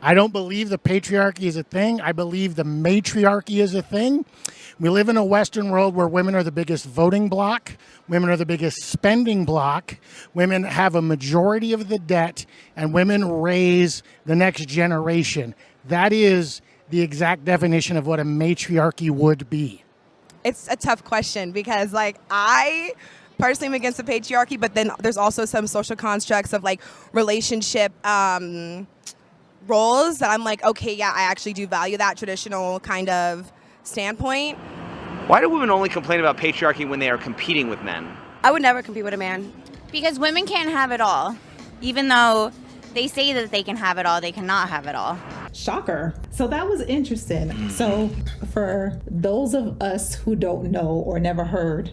I don't believe the patriarchy is a thing. I believe the matriarchy is a thing. We live in a Western world where women are the biggest voting bloc. Women are the biggest spending bloc. Women have a majority of the debt, and women raise the next generation. That is the exact definition of what a matriarchy would be. It's a tough question because, like, I personally am against the patriarchy, but then there's also some social constructs of, like, relationship roles that I'm like, okay, yeah, I actually do value that traditional kind of standpoint. Why do women only complain about patriarchy when they are competing with men? I would never compete with a man. Because women can't have it all. Even though they say that they can have it all, they cannot have it all. Shocker. So that was interesting. So for those of us who don't know or never heard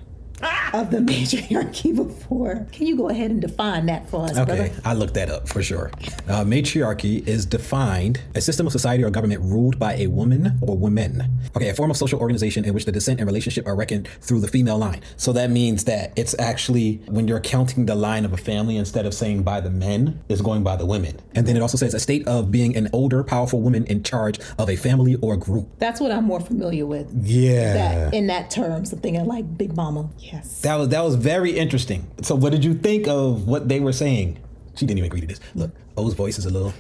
of the matriarchy before, can you go ahead and define that for us, brother? Okay, I looked that up for sure. Matriarchy is defined a system of society or government ruled by a woman or women. Okay, a form of social organization in which the descent and relationship are reckoned through the female line. So that means that it's actually, when you're counting the line of a family, instead of saying by the men, it's going by the women. And then it also says a state of being an older, powerful woman in charge of a family or group. That's what I'm more familiar with. Yeah. That, in that term, something like Big Mama. Yes. That was very interesting. So what did you think of what they were saying? She didn't even agree to this. Look, O's voice is a little.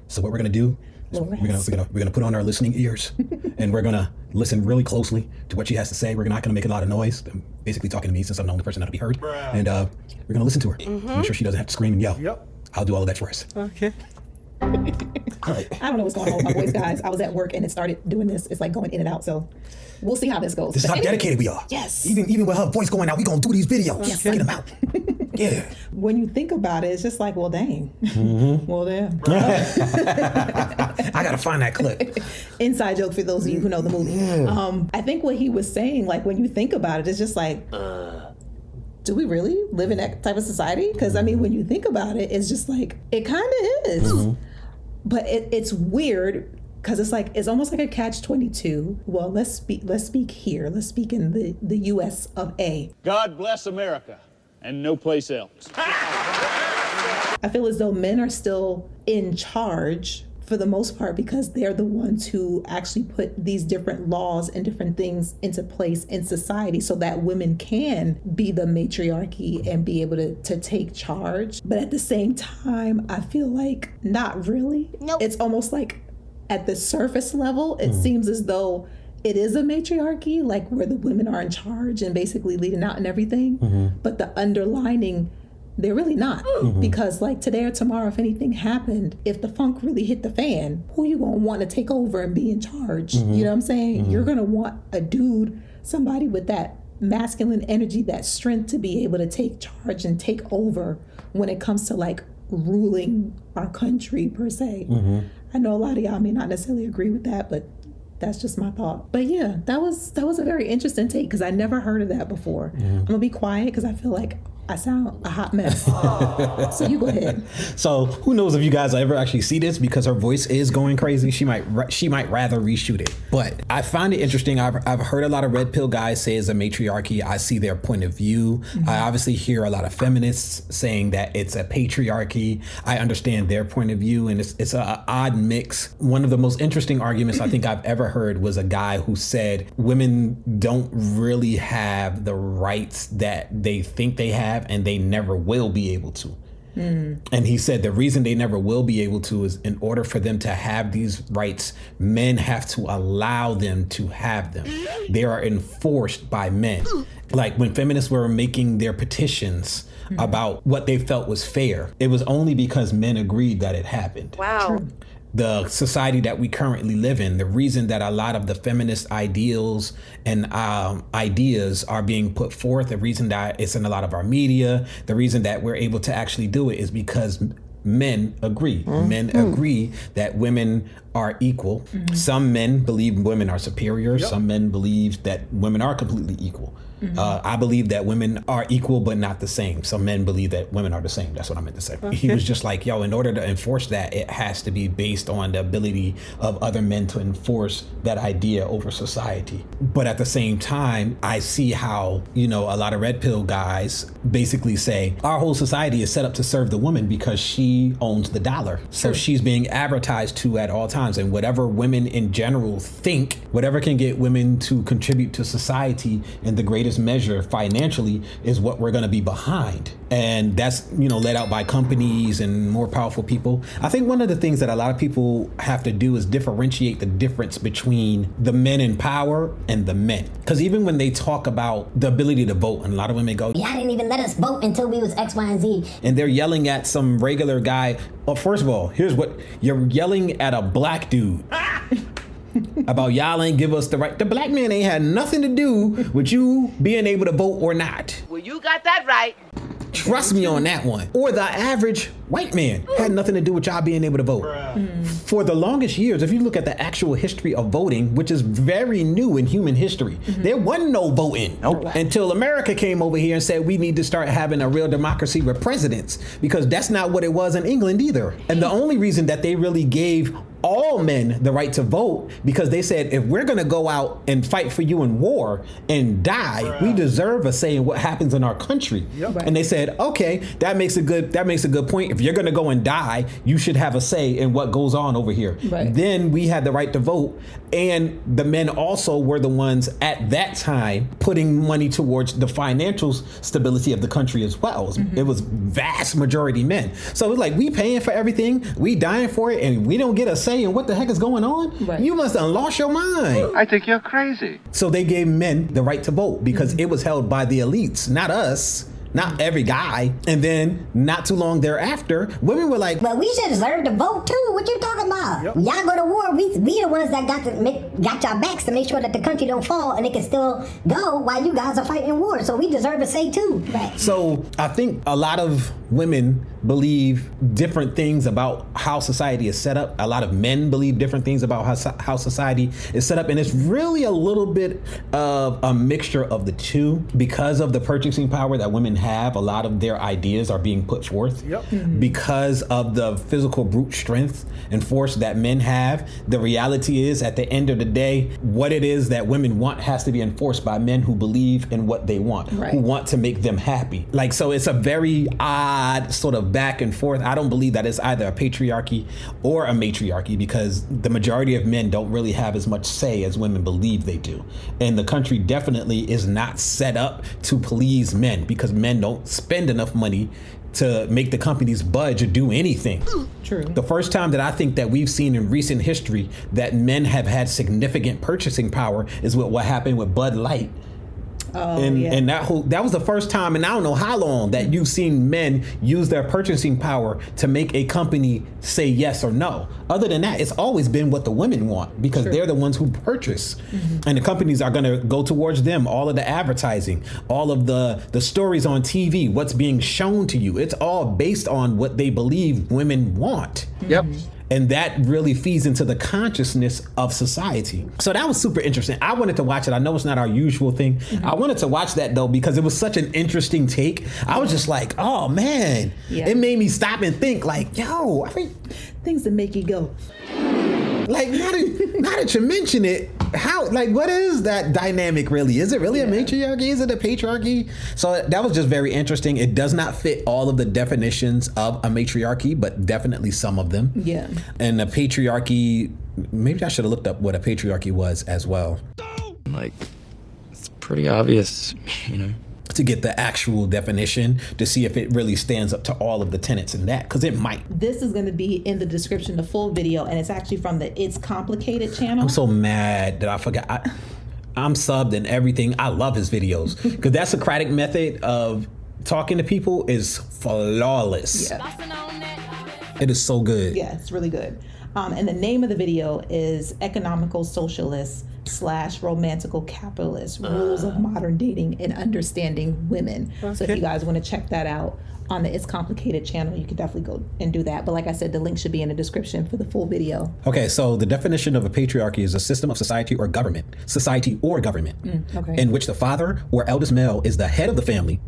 So what we're gonna do is we're gonna put on our listening ears, and we're gonna listen really closely to what she has to say. We're not gonna make a lot of noise. I'm basically talking to me since I'm the only person that'll be heard, and we're gonna listen to her. Make sure she doesn't have to scream and yell. Yep. I'll do all of that for us. Okay. All right. I don't know what's going on with my voice, guys. I was at work and it started doing this. It's like going in and out. So we'll see how this goes. This is how dedicated we are. Yes. Even with her voice going out, we gonna do these videos. Yes. Get them out. Yeah. When you think about it, it's just like, well, dang. Well, damn. I gotta find that clip. Inside joke for those of you who know the movie. Yeah. I think what he was saying, like, when you think about it, it's just like, do we really live in that type of society? Because, I mean, when you think about it, it's just like, it kind of is. But it's weird because it's like, it's almost like a catch-22. Well, let's speak here. Let's speak in the U.S. of A. God bless America and no place else. I feel as though men are still in charge for the most part because they're the ones who actually put these different laws and different things into place in society so that women can be the matriarchy and be able to take charge. But at the same time, I feel like not really. Nope. It's almost like at the surface level, it seems as though it is a matriarchy, like where the women are in charge and basically leading out and everything. But the underlining, they're really not. Because like today or tomorrow, if anything happened, if the funk really hit the fan, who you gonna want to take over and be in charge? You know what I'm saying? You're gonna want a dude, somebody with that masculine energy, that strength to be able to take charge and take over when it comes to like ruling our country per se. I know a lot of y'all may not necessarily agree with that, but that's just my thought. But yeah, that was a very interesting take because I never heard of that before. I'm gonna be quiet because I feel like I sound a hot mess. So you go ahead. So who knows if you guys will ever actually see this because her voice is going crazy. She might rather reshoot it. But I find it interesting. I've heard a lot of red pill guys say it's a matriarchy. I see their point of view. I obviously hear a lot of feminists saying that it's a patriarchy. I understand their point of view, and it's an odd mix. One of the most interesting arguments I think I've ever heard was a guy who said women don't really have the rights that they think they have, and they never will be able to. And he said the reason they never will be able to is in order for them to have these rights, men have to allow them to have them. They are enforced by men. Like when feminists were making their petitions about what they felt was fair, it was only because men agreed that it happened. Wow. True. The society that we currently live in, the reason that a lot of the feminist ideals and ideas are being put forth, the reason that it's in a lot of our media, the reason that we're able to actually do it is because men agree. Men agree that women are equal. Some men believe women are superior. Some men believe that women are completely equal. I believe that women are equal but not the same. Some men believe that women are the same. That's what I meant to say. He was just like, yo, in order to enforce that, it has to be based on the ability of other men to enforce that idea over society. But at the same time, I see how, you know, a lot of red pill guys basically say our whole society is set up to serve the woman because she owns the dollar. So she's being advertised to at all times. And whatever women in general think, whatever can get women to contribute to society in the greatest measure financially is what we're going to be behind. And that's, you know, led out by companies and more powerful people. I think one of the things that a lot of people have to do is differentiate the difference between the men in power and the men. Because even when they talk about the ability to vote, and a lot of women go, y'all didn't even let us vote until we was X, Y, and Z. And they're yelling at some regular guy. Well, first of all, here's what you're yelling at: a black dude. About y'all ain't give us the right. The black man ain't had nothing to do with you being able to vote or not. Well, you got that right. Trust me on that one. Or the average white man had nothing to do with y'all being able to vote. For the longest years, if you look at the actual history of voting, which is very new in human history, there wasn't no voting until America came over here and said we need to start having a real democracy with presidents, because that's not what it was in England either. And the only reason that they really gave all men the right to vote, because they said, if we're going to go out and fight for you in war and die, we deserve a say in what happens in our country. And they said, okay, that makes a good point. If you're going to go and die, you should have a say in what goes on over here. Then we had the right to vote, and the men also were the ones at that time putting money towards the financial stability of the country as well. It was vast majority men. So it's like, we paying for everything, we dying for it, and we don't get a say in what the heck is going on? You must have lost your mind. I think you're crazy. So they gave men the right to vote because it was held by the elites, not us. Not every guy. And then not too long thereafter, women were like, well, we should deserve to vote too. What you talking about? Y'all go to war. We the ones that got y'all backs to make sure that the country don't fall and it can still go while you guys are fighting war. So we deserve a say too. So I think a lot of women believe different things about how society is set up. A lot of men believe different things about how society is set up. And it's really a little bit of a mixture of the two. Because of the purchasing power that women have, a lot of their ideas are being put forth. Because of the physical brute strength and force that men have, the reality is, at the end of the day, what it is that women want has to be enforced by men who believe in what they want, who want to make them happy. Like, so it's a very odd sort of back and forth. I don't believe that it's either a patriarchy or a matriarchy, because the majority of men don't really have as much say as women believe they do. And the country definitely is not set up to please men, because men don't spend enough money to make the companies budge or do anything. The first time that I think that we've seen in recent history that men have had significant purchasing power is with what happened with Bud Light. And that was the first time, and I don't know how long, that you've seen men use their purchasing power to make a company say yes or no. Other than that, it's always been what the women want, because they're the ones who purchase. And the companies are going to go towards them. All of the advertising, all of the stories on TV, what's being shown to you, it's all based on what they believe women want. And that really feeds into the consciousness of society. So that was super interesting. I wanted to watch it. I know it's not our usual thing. I wanted to watch that though, because it was such an interesting take. I was just like, oh man, it made me stop and think like, yo, I mean, things that make you go. Like, now that you mention it, how, like, what is that dynamic really? Is it really a matriarchy? Is it a patriarchy? So that was just very interesting. It does not fit all of the definitions of a matriarchy, but definitely some of them. And a patriarchy, maybe I should have looked up what a patriarchy was as well. Like, it's pretty obvious, you know, to get the actual definition to see if it really stands up to all of the tenets in that, because it might. This is going to be in the description, the full video, and it's actually from the It's Complicated channel. I'm so mad that I forgot. I'm subbed and everything. I love his videos, because that Socratic method of talking to people is flawless. It is so good. Yeah, it's really good. And the name of the video is Economical Socialist / Romantical Capitalist, Rules of Modern Dating and Understanding Women. So if you guys want to check that out, on the It's Complicated channel. You can definitely go and do that. But like I said, the link should be in the description for the full video. Okay, so the definition of a patriarchy is a system of society or government, in which the father or eldest male is the head of the family,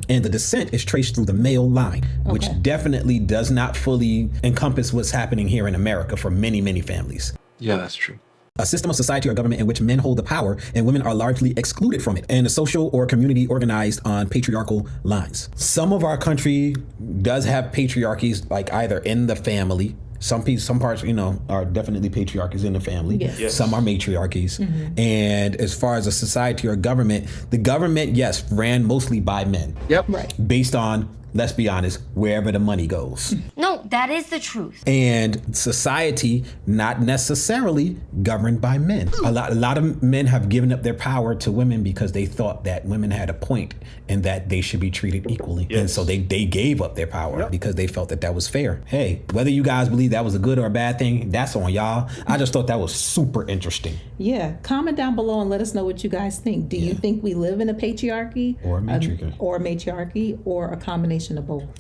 and the descent is traced through the male line, which definitely does not fully encompass what's happening here in America for many, many families. Yeah, that's true. A system of society or government in which men hold the power and women are largely excluded from it, and a social or community organized on patriarchal lines. Some of our country does have patriarchies, like either in the family. Some parts, are definitely patriarchies in the family. Yes. Some are matriarchies. And as far as a society or government, the government, yes, ran mostly by men. Yep. Right. Based on, let's be honest, wherever the money goes. No, that is the truth. And society not necessarily governed by men. A lot of men have given up their power to women because they thought that women had a point and that they should be treated equally. Yes. And so they gave up their power because they felt that was fair. Hey, whether you guys believe that was a good or a bad thing, that's on y'all. I just thought that was super interesting. Yeah, comment down below and let us know what you guys think. Do you think we live in a patriarchy Or a matriarchy. or a matriarchy, or a combination of both?